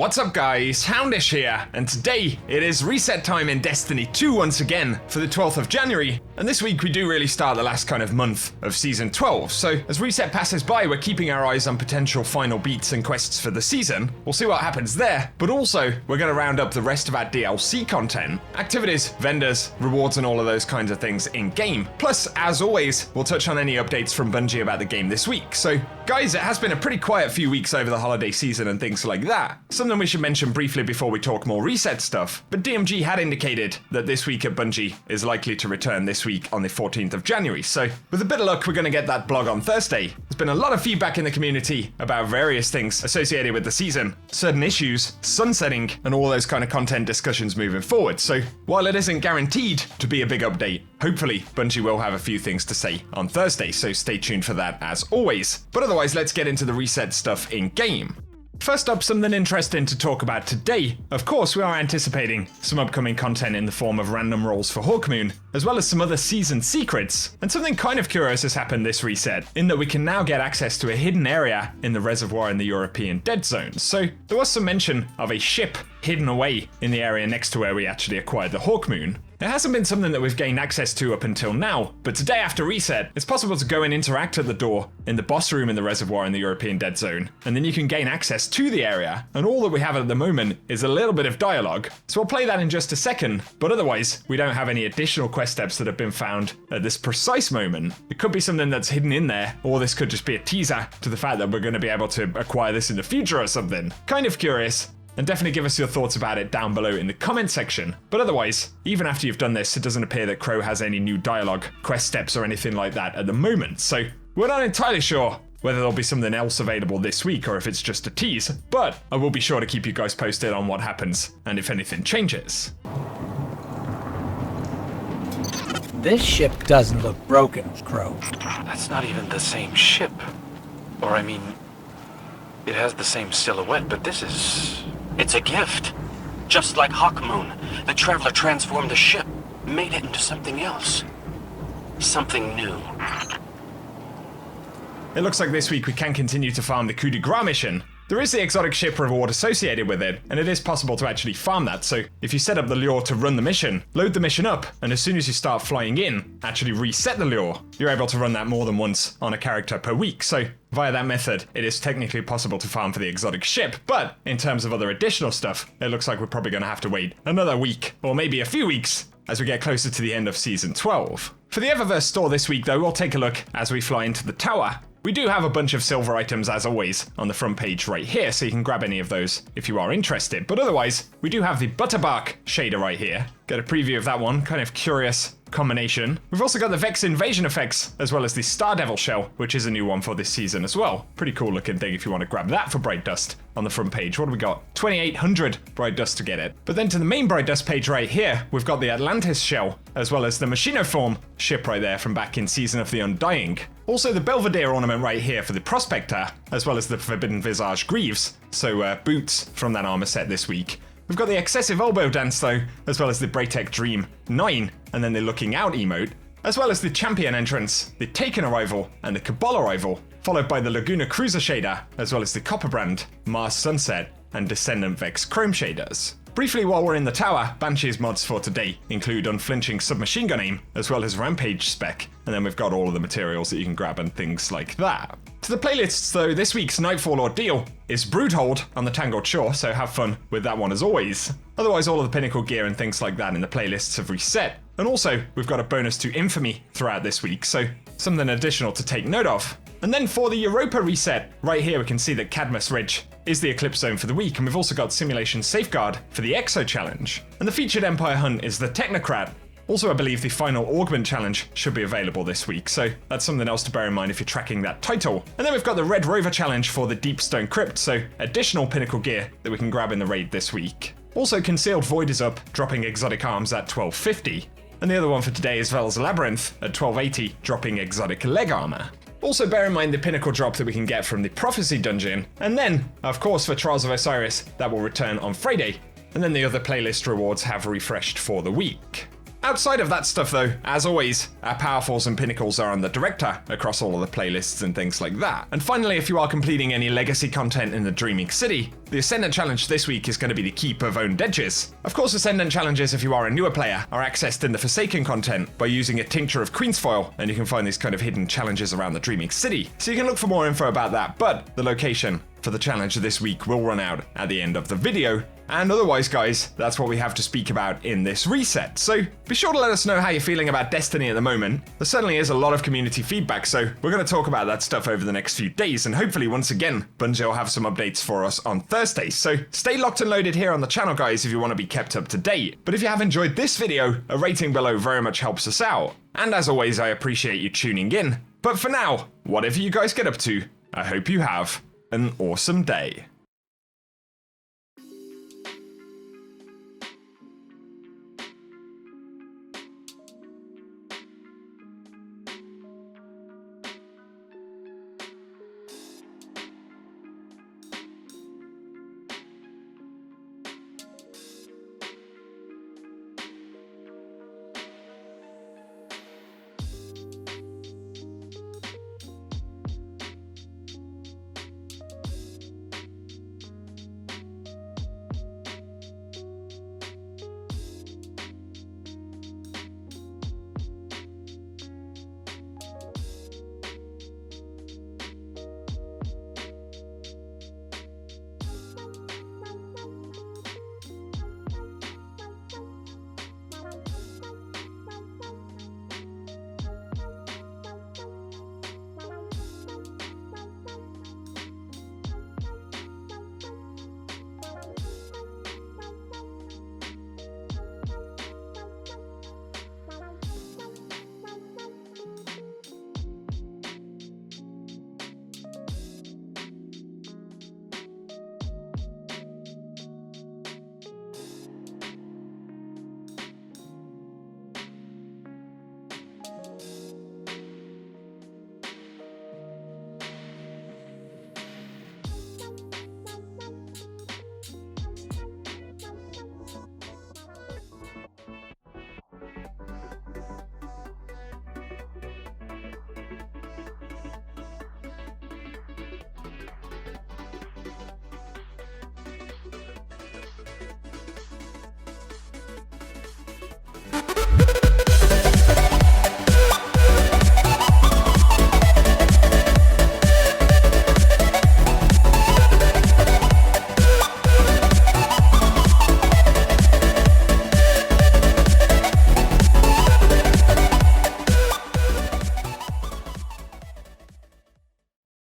What's up guys, Houndish here, and today it is reset time in Destiny 2 once again for the 12th of January, and this week we do really start the last kind of month of Season 12, so as reset passes by we're keeping our eyes on potential final beats and quests for the season. We'll see what happens there, but also we're going to round up the rest of our DLC content, activities, vendors, rewards and all of those kinds of things in-game. Plus, as always, we'll touch on any updates from Bungie about the game this week. So guys, it has been a pretty quiet few weeks over the holiday season and things like that. Something we should mention briefly before we talk more reset stuff, but DMG had indicated that this week at Bungie is likely to return this week on the 14th of January, so with a bit of luck we're going to get that blog on Thursday. There's been a lot of feedback in the community about various things associated with the season, certain issues, sunsetting, and all those kind of content discussions moving forward, so while it isn't guaranteed to be a big update, hopefully Bungie will have a few things to say on Thursday, so stay tuned for that as always. But otherwise, let's get into the reset stuff in-game. First up, something interesting to talk about today. Of course, we are anticipating some upcoming content in the form of random rolls for Hawkmoon, as well as some other season secrets. And something kind of curious has happened this reset, in that we can now get access to a hidden area in the reservoir in the European Dead Zone. So there was some mention of a ship hidden away in the area next to where we actually acquired the Hawkmoon. It hasn't been something that we've gained access to up until now, but today after reset, it's possible to go and interact at the door in the boss room in the reservoir in the European Dead Zone, and then you can gain access to the area, and all that we have at the moment is a little bit of dialogue, so we'll play that in just a second, but otherwise, we don't have any additional quest steps that have been found at this precise moment. It could be something that's hidden in there, or this could just be a teaser to the fact that we're going to be able to acquire this in the future or something. Kind of curious. And definitely give us your thoughts about it down below in the comment section. But otherwise, even after you've done this, it doesn't appear that Crow has any new dialogue, quest steps or anything like that at the moment. So we're not entirely sure whether there'll be something else available this week or if it's just a tease, but I will be sure to keep you guys posted on what happens and if anything changes. This ship doesn't look broken, Crow. That's not even the same ship. Or I mean, it has the same silhouette, but this is... It's a gift. Just like Hawkmoon, the Traveler transformed the ship, made it into something else. Something new. It looks like this week we can continue to farm the coup de grace mission. There is the exotic ship reward associated with it, and it is possible to actually farm that, so if you set up the lure to run the mission, load the mission up, and as soon as you start flying in, actually reset the lure, you're able to run that more than once on a character per week, so via that method, it is technically possible to farm for the exotic ship, but in terms of other additional stuff, it looks like we're probably going to have to wait another week, or maybe a few weeks, as we get closer to the end of Season 12. For the Eververse Store this week though, we'll take a look as we fly into the tower. We do have a bunch of silver items as always on the front page right here, so you can grab any of those if you are interested. But otherwise, we do have the Butterbark shader right here. Get a preview of that one, kind of curious combination. We've also got the Vex invasion effects, as well as the Star Devil shell, which is a new one for this season as well. Pretty cool looking thing if you want to grab that for Bright Dust on the front page. What do we got? 2,800 Bright Dust to get it. But then to the main Bright Dust page right here, we've got the Atlantis shell, as well as the Machinoform ship right there from back in Season of the Undying. Also the Belvedere ornament right here for the Prospector, as well as the Forbidden Visage Greaves, so boots from that armor set this week. We've got the Excessive Elbow Dance though, as well as the Braytech Dream 9, and then the Looking Out emote, as well as the Champion entrance, the Taken arrival, and the Cabal arrival, followed by the Laguna Cruiser shader, as well as the Copperbrand, Mars Sunset, and Descendant Vex Chrome shaders. Briefly while we're in the tower, Banshee's mods for today include Unflinching Submachine Gun Aim, as well as Rampage spec, and then we've got all of the materials that you can grab and things like that. To the playlists though, this week's Nightfall Ordeal is Broodhold on the Tangled Shore, so have fun with that one as always. Otherwise all of the Pinnacle gear and things like that in the playlists have reset. And also, we've got a bonus to Infamy throughout this week, so something additional to take note of. And then for the Europa reset, right here we can see that Cadmus Ridge is the Eclipse Zone for the week, and we've also got Simulation Safeguard for the Exo Challenge. And the featured Empire Hunt is the Technocrat. Also, I believe the final Augment Challenge should be available this week, so that's something else to bear in mind if you're tracking that title. And then we've got the Red Rover Challenge for the Deep Stone Crypt, so additional Pinnacle gear that we can grab in the raid this week. Also, Concealed Void is up, dropping exotic arms at 1250. And the other one for today is Vel's Labyrinth at 1280, dropping exotic leg armor. Also bear in mind the Pinnacle drop that we can get from the Prophecy Dungeon, and then, of course for Trials of Osiris, that will return on Friday, and then the other playlist rewards have refreshed for the week. Outside of that stuff though, as always, our Powerfuls and Pinnacles are on the Director across all of the playlists and things like that. And finally, if you are completing any legacy content in the Dreaming City, the Ascendant Challenge this week is going to be the Keep of Owned Edges. Of course, Ascendant Challenges, if you are a newer player, are accessed in the Forsaken content by using a Tincture of Queensfoil, and you can find these kind of hidden challenges around the Dreaming City. So you can look for more info about that, but the location for the challenge this week will run out at the end of the video. And otherwise, guys, that's what we have to speak about in this reset. So be sure to let us know how you're feeling about Destiny at the moment. There certainly is a lot of community feedback, so we're going to talk about that stuff over the next few days, and hopefully once again, Bungie will have some updates for us on Thursday. So stay locked and loaded here on the channel, guys, if you want to be kept up to date. But if you have enjoyed this video, a rating below very much helps us out. And as always, I appreciate you tuning in. But for now, whatever you guys get up to, I hope you have an awesome day.